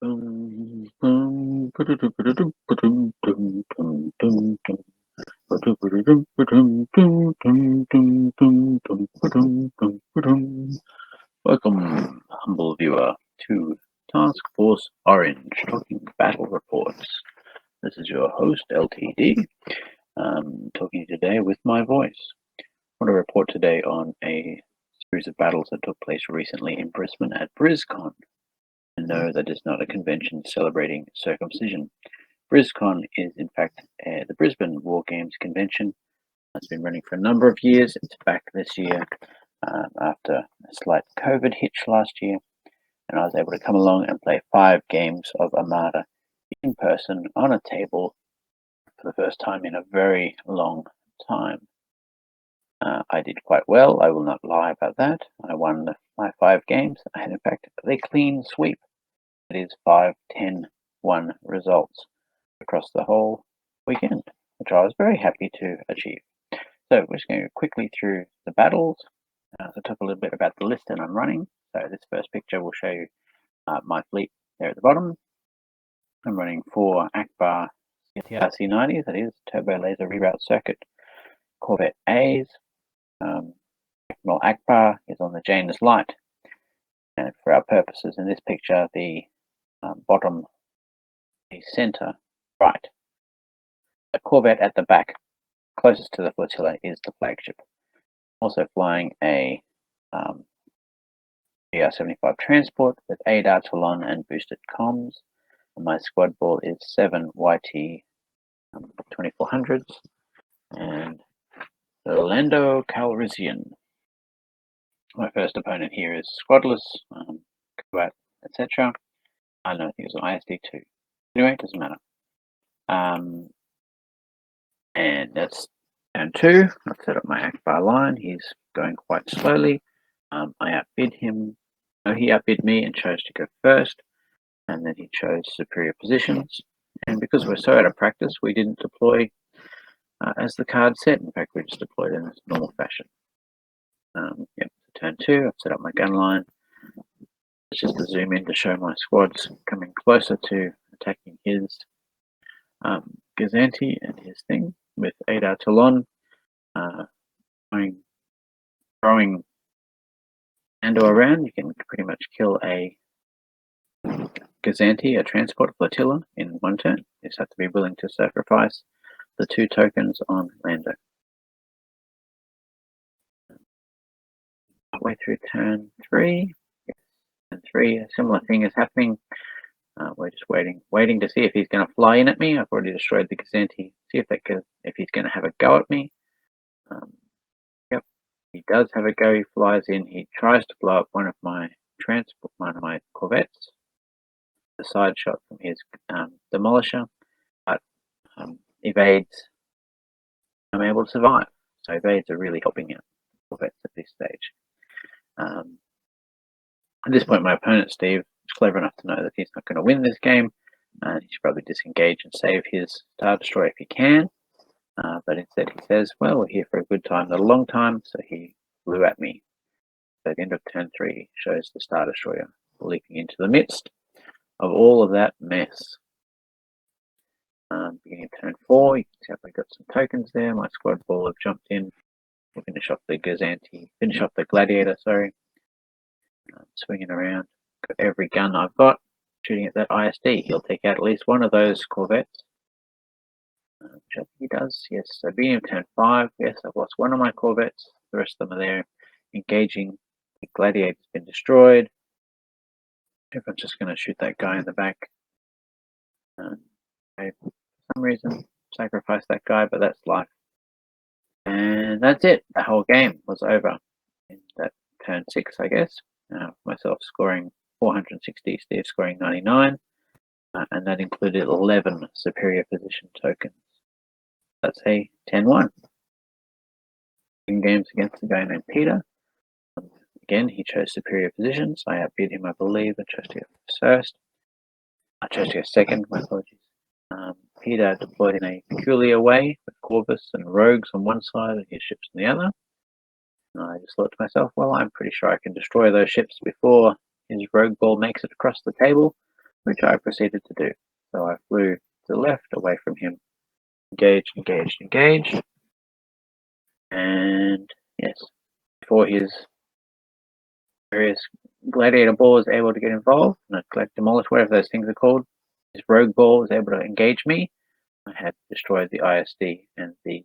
Welcome, humble viewer, to Task Force Orange, talking battle reports. This is your host, LTD, talking today with my voice. I want to report today on a series of battles that took place recently in Brisbane at BrisCon. And no, that is not a convention celebrating circumcision. BrisCon is, in fact, the Brisbane War Games convention. It's been running for a number of years. It's back this year after a slight COVID hitch last year. And I was able to come along and play 5 games of Armada in person on a table for the first time in a very long time. I did quite well. I will not lie about that. I won my 5 games. I had, in fact, a clean sweep. It is 5-10-1 results across the whole weekend, which I was very happy to achieve. So we're just going to go quickly through the battles. So talk a little bit about the list that I'm running. So this first picture will show you my fleet there at the bottom. I'm running 4 Akbar C90s, that is Turbo Laser Reroute Circuit Corvette A's. Admiral Akbar is on the Janus Light. And for our purposes in this picture, the bottom, the center right. The Corvette at the back, closest to the flotilla, is the flagship. Also flying a BR-75 transport with ADAR, Toulon, and boosted comms. And my squad ball is 7 YT 2400s and the Lando Calrissian. My first opponent here is Squadless, Kuwait, etc. I don't know, I think it was an ISD2. Anyway, it doesn't matter. And that's turn 2. I've set up my Akbar line. He's going quite slowly. I outbid him. No, he outbid me and chose to go first. And then he chose superior positions. And because we're so out of practice, we didn't deploy as the card said. In fact, we just deployed in a normal fashion. Yep, turn 2. I've set up my gun line. It's just a zoom in to show my squads coming closer to attacking his Gazanti and his thing with Adar Toulon throwing Ando around. You can pretty much kill a Gazanti, a transport flotilla, in one turn. You just have to be willing to sacrifice the 2 tokens on Lando. Halfway through turn 3. Turn 3, a similar thing is happening. We're just waiting to see if he's going to fly in at me. I've already destroyed the Gazanti. See if he's going to have a go at me. Yep, he does have a go. He flies in. He tries to blow up one of my Corvettes. The side shot from his demolisher, but evades. I'm able to survive. So evades are really helping out Corvettes at this stage. At this point, my opponent, Steve, is clever enough to know that he's not going to win this game, and he should probably disengage and save his Star Destroyer if he can. But instead he says, well, we're here for a good time, not a long time, so he flew at me. So at the end of turn 3 shows the Star Destroyer leaping into the midst of all of that mess. Beginning of turn 4, you can see I've got some tokens there. My squad ball have jumped in. We'll finish off the Gladiator, sorry. Swinging around. Got every gun I've got. Shooting at that ISD. He'll take out at least one of those Corvettes. Which I think he does, yes. So beginning of turn 5, yes, I've lost one of my Corvettes. The rest of them are there engaging. The Gladiator's been destroyed. Everyone's just going to shoot that guy in the back. For some reason, sacrifice that guy, but that's life. And that's it. The whole game was over in that turn 6, I guess. Myself scoring 460, Steve scoring 99. And that included 11 superior position tokens. That's a 10-1. In games against a guy named Peter. Again, he chose superior positions. I outbid him, I believe. I chose to go first. I chose to go second, my apologies. Peter deployed in a peculiar way with Corvus and Rogues on one side and his ships on the other. And I just thought to myself, well, I'm pretty sure I can destroy those ships before his Rogue Ball makes it across the table. which I proceeded to do. So I flew to the left, away from him, engaged, engaged, engaged, and yes, before his various gladiator ball was able to get involved, and I demolished whatever those things are called. His rogue ball was able to engage me. I had destroyed the ISD and the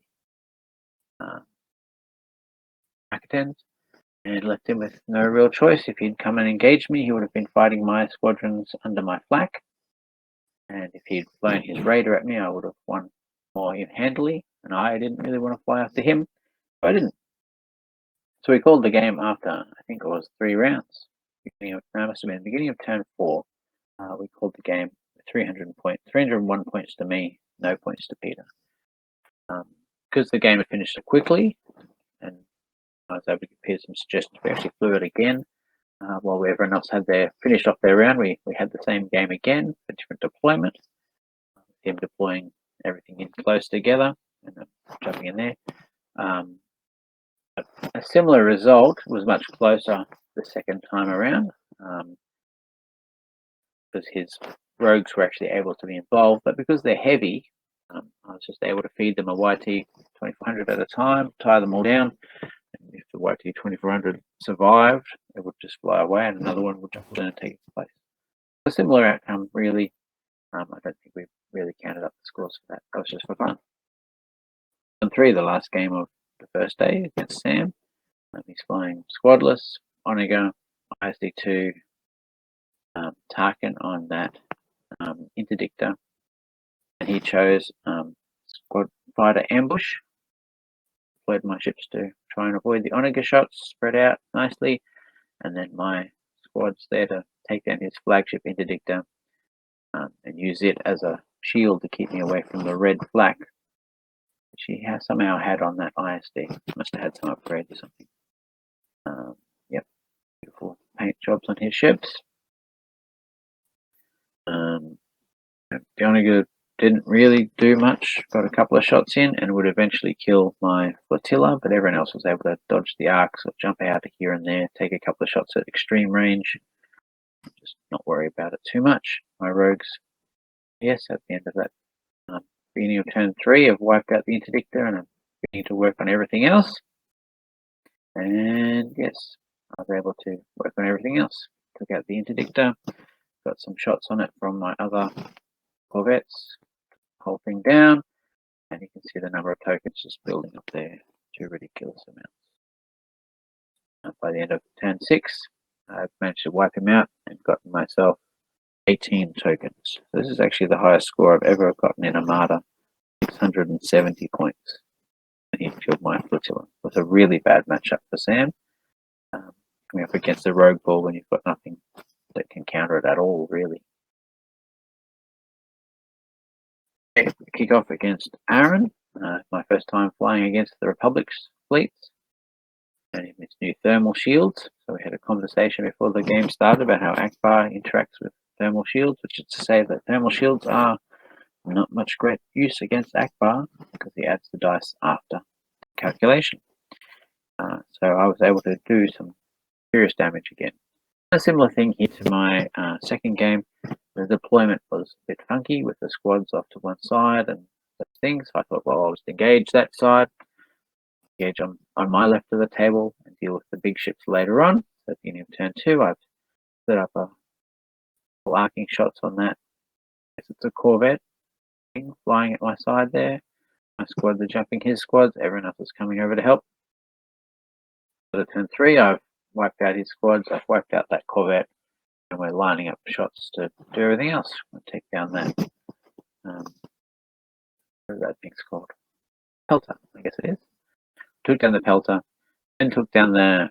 Akatens, and left him with no real choice. If he'd come and engaged me, he would have been fighting my squadrons under my flak. And if he'd flown his raider at me, I would have won more handily. And I didn't really want to fly after him, so I didn't. So we called the game after, I think it was 3 rounds. Must have been the beginning of turn 4. We called the game 301 points to me, no points to Peter. Because the game had finished so quickly, and I was able to give Peter some suggestions, we actually flew it again. While everyone else had finished off their round, we had the same game again, a different deployment. Him deploying everything in close together and then jumping in there. A similar result was much closer the second time around, because his rogues were actually able to be involved, but because they're heavy, I was just able to feed them a YT 2400 at a time, tie them all down. And if the YT 2400 survived, it would just fly away and another one would jump in and take its place. A similar outcome, really. I don't think we really counted up the scores for that. That was just for fun. On 3, the last game of the first day against Sam. He's flying Squadless, Onega, ISD2, Tarkin on that interdictor. And he chose Squad Fighter Ambush. Deployed my ships to try and avoid the Onega shots, spread out nicely. And then my squad's there to take down his flagship interdictor and use it as a shield to keep me away from the red flak, which he somehow had on that ISD. Must have had some upgrade or something. Yep, beautiful paint jobs on his ships. The Onega didn't really do much, got a couple of shots in and would eventually kill my flotilla, but everyone else was able to dodge the arcs or jump out here and there, take a couple of shots at extreme range, just not worry about it too much. My rogues, yes, at the end of that beginning of turn 3, I've wiped out the interdictor and I'm beginning to work on everything else. And yes, I was able to work on everything else. Took out the interdictor, got some shots on it from my other corvettes, whole thing down, and you can see the number of tokens just building up there to ridiculous amounts. And by the end of turn 6, I've managed to wipe him out and gotten myself 18 tokens. So this is actually the highest score I've ever gotten in Armada, 670 points. And he killed my flotilla. It was a really bad matchup for Sam. Coming up against the rogue ball when you've got nothing that can counter it at all, really. Kick off against Aaron, my first time flying against the Republic's fleets, and its new thermal shields. So we had a conversation before the game started about how Akbar interacts with thermal shields, which is to say that thermal shields are not much great use against Akbar because he adds the dice after calculation. So I was able to do some serious damage again. A similar thing here to my second game. The deployment was a bit funky with the squads off to one side and those things. So I thought, well, I'll just engage that side, engage on my left of the table and deal with the big ships later on. So at the beginning of turn 2, I've set up a couple arcing shots on that. It's a Corvette flying at my side there. My squads are jumping his squads. Everyone else is coming over to help. So at turn 3, I've wiped out his squads. I've wiped out that Corvette. And we're lining up shots to do everything else. We'll take down that, what is that thing's called? Pelter, I guess it is. Took down the Pelter, then took down the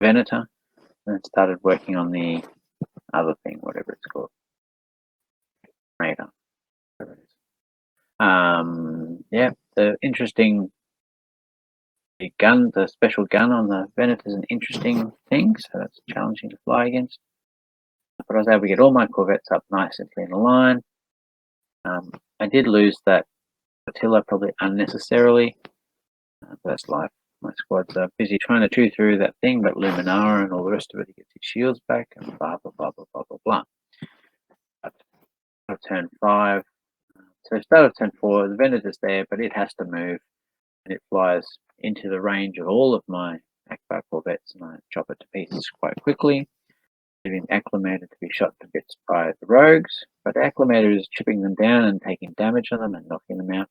Venator, and then started working on the other thing, whatever it's called. Radar, whatever it is. Yeah, the interesting gun, the special gun on the Venator is an interesting thing, so that's challenging to fly against. But I was able to get all my corvettes up nice and in a line. I did lose that flotilla probably unnecessarily. That's life. my squads are busy trying to chew through that thing, but Luminara and all the rest of it, he gets his shields back and blah, blah, blah, blah, blah, blah, blah. At turn 5, so start of turn 4, the Venator is there, but it has to move, and it flies into the range of all of my Akbar corvettes, and I chop it to pieces quite quickly, leaving Acclimator to be shot to bits by the rogues, but Acclimator is chipping them down and taking damage on them and knocking them out.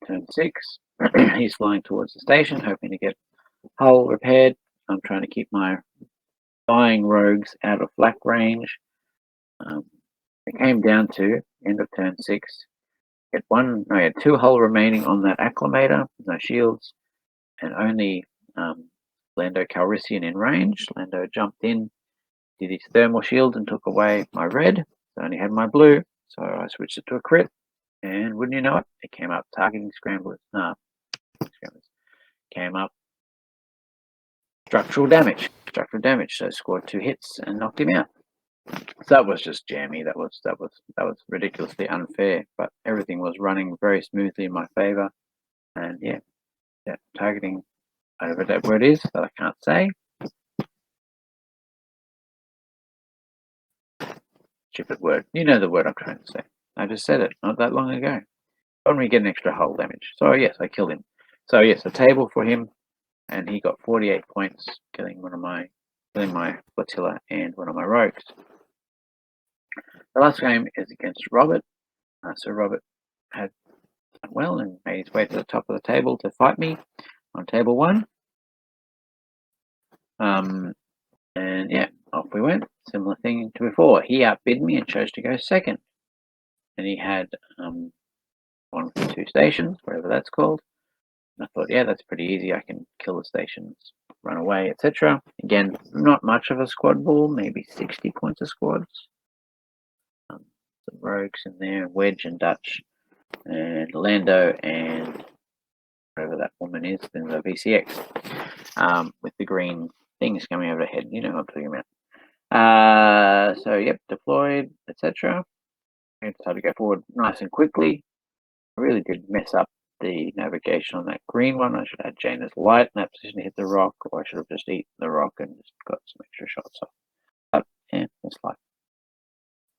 Turn 6, he's flying towards the station, hoping to get hull repaired. I'm trying to keep my dying rogues out of flak range. It came down to end of turn 6. He had 2 hull remaining on that Acclimator, no shields, and only Lando Calrissian in range. Lando jumped in, did his thermal shield, and took away my red. So I only had my blue, so I switched it to a crit. And wouldn't you know it, it came up targeting scramblers. Came up structural damage. So scored 2 hits and knocked him out. So that was just jammy. That was ridiculously unfair. But everything was running very smoothly in my favor. And yeah, targeting, whatever that word is that I can't say. Stupid word. You know the word I'm trying to say. I just said it not that long ago. When we get an extra hull damage. So yes, I killed him. So yes, a table for him, and he got 48 points, killing my flotilla and one of my rogues. The last game is against Robert. So Robert had done well and made his way to the top of the table to fight me on table 1. And yeah, off we went. Similar thing to before. He outbid me and chose to go second. And he had 1 of the 2 stations, whatever that's called. And I thought, yeah, that's pretty easy. I can kill the stations, run away, etc. Again, not much of a squad ball, maybe 60 points of squads. Some rogues in there, Wedge and Dutch, and Lando, and whatever that woman is, then the VCX, with the green things coming overhead. You know what I'm talking about. So yep, deployed, etc. I decided to go forward nice and quickly. I really did mess up the navigation on that green one. I should have had Jaina's light in that position to hit the rock, or I should have just eaten the rock and just got some extra shots off. But yeah, that's life.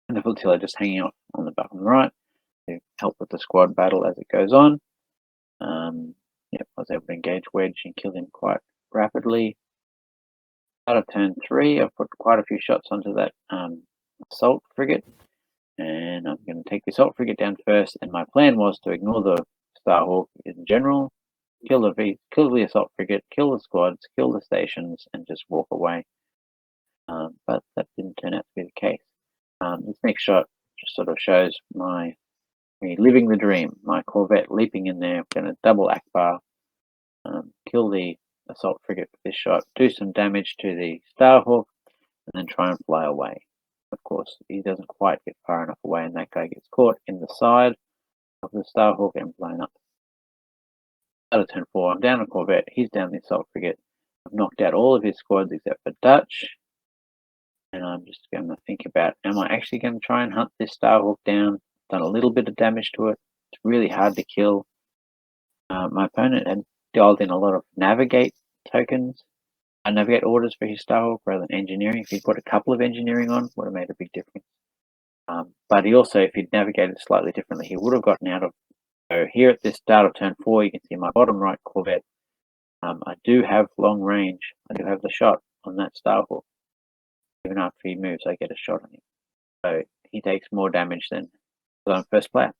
And the flotilla just hanging out on the bottom right to help with the squad battle as it goes on. I was able to engage Wedge and kill him quite rapidly. Out of turn 3, I've put quite a few shots onto that assault frigate, and I'm going to take the assault frigate down first. And my plan was to ignore the Starhawk in general, kill the assault frigate, kill the squads, kill the stations, and just walk away. But that didn't turn out to be the case. This next shot just sort of shows me living the dream. My corvette leaping in there, going to double Akbar, kill the assault frigate with this shot, do some damage to the Starhawk, and then try and fly away. Of course, he doesn't quite get far enough away, and that guy gets caught in the side of the Starhawk and blown up. Out of turn 4, I'm down a corvette, he's down the assault frigate. I've knocked out all of his squads except for Dutch. And I'm just going to think about, am I actually going to try and hunt this Starhawk down? Done a little bit of damage to it. It's really hard to kill. My opponent had dialed in a lot of navigate tokens. Navigate orders for his Starhawk rather than engineering. If he'd put a couple of engineering on, would have made a big difference. But he also, if he'd navigated slightly differently, he would have gotten out of. So here at this start of turn 4, you can see my bottom right corvette. I do have long range. I do have the shot on that Starhawk. Even after he moves, I get a shot on him. So he takes more damage than, because I'm first player,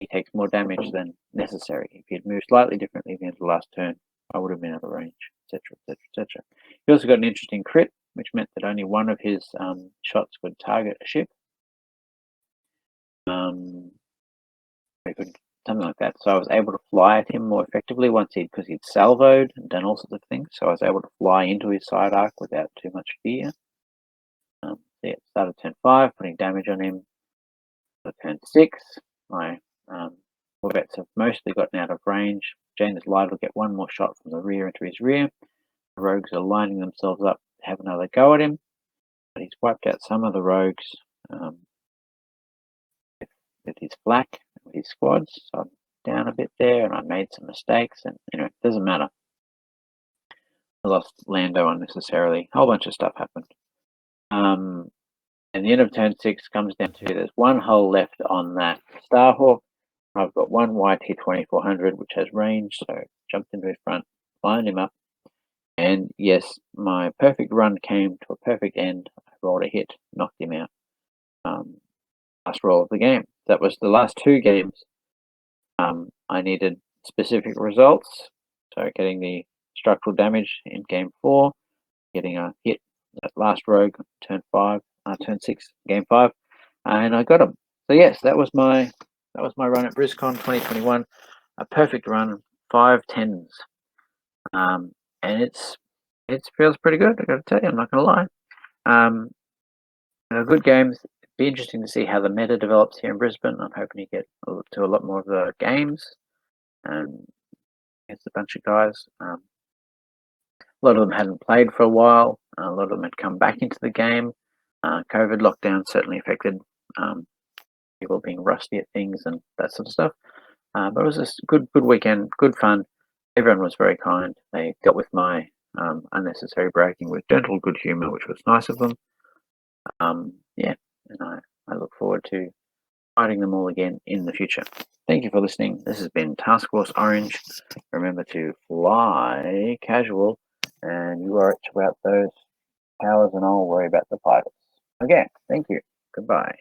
he takes more damage than necessary. If he had moved slightly differently at the end of the last turn, I would have been out of range, etc., etc., etc. He also got an interesting crit, which meant that only one of his shots would target a ship. Something like that. So I was able to fly at him more effectively because he'd salvoed and done all sorts of things. So I was able to fly into his side arc without too much fear. Yeah, started turn 5, putting damage on him. Turn 6, my corvettes have mostly gotten out of range. Jaina's light will get one more shot from the rear into his rear. The rogues are lining themselves up to have another go at him, but he's wiped out some of the rogues with his flak, with his squads. So I'm down a bit there, and I made some mistakes, and anyway, it doesn't matter. I lost Lando unnecessarily. A whole bunch of stuff happened. And the end of turn 6 comes down to there's one hull left on that Starhawk. I've got one YT-2400 which has range, so jumped into his front, lined him up, and yes, my perfect run came to a perfect end. I rolled a hit, knocked him out. Last roll of the game. That was the last 2 games. I needed specific results, so getting the structural damage in game 4, getting a hit that last rogue turn 6, game 5, and I got him. So yes, that was my run at BrisCon 2021. A perfect run, 5 10s, and it feels pretty good. I got to tell you, I'm not going to lie. Good games. It'd be interesting to see how the meta develops here in Brisbane. I'm hoping to get to a lot more of the games, and it's a bunch of guys. A lot of them hadn't played for a while. A lot of them had come back into the game. COVID lockdown certainly affected people being rusty at things and that sort of stuff. But it was a good weekend, good fun. Everyone was very kind. They dealt with my unnecessary bragging with gentle good humour, which was nice of them. Yeah, and I look forward to fighting them all again in the future. Thank you for listening. This has been Task Force Orange. Remember to fly casual, and you are about those powers, and I'll worry about the fighters. Okay, thank you. Goodbye.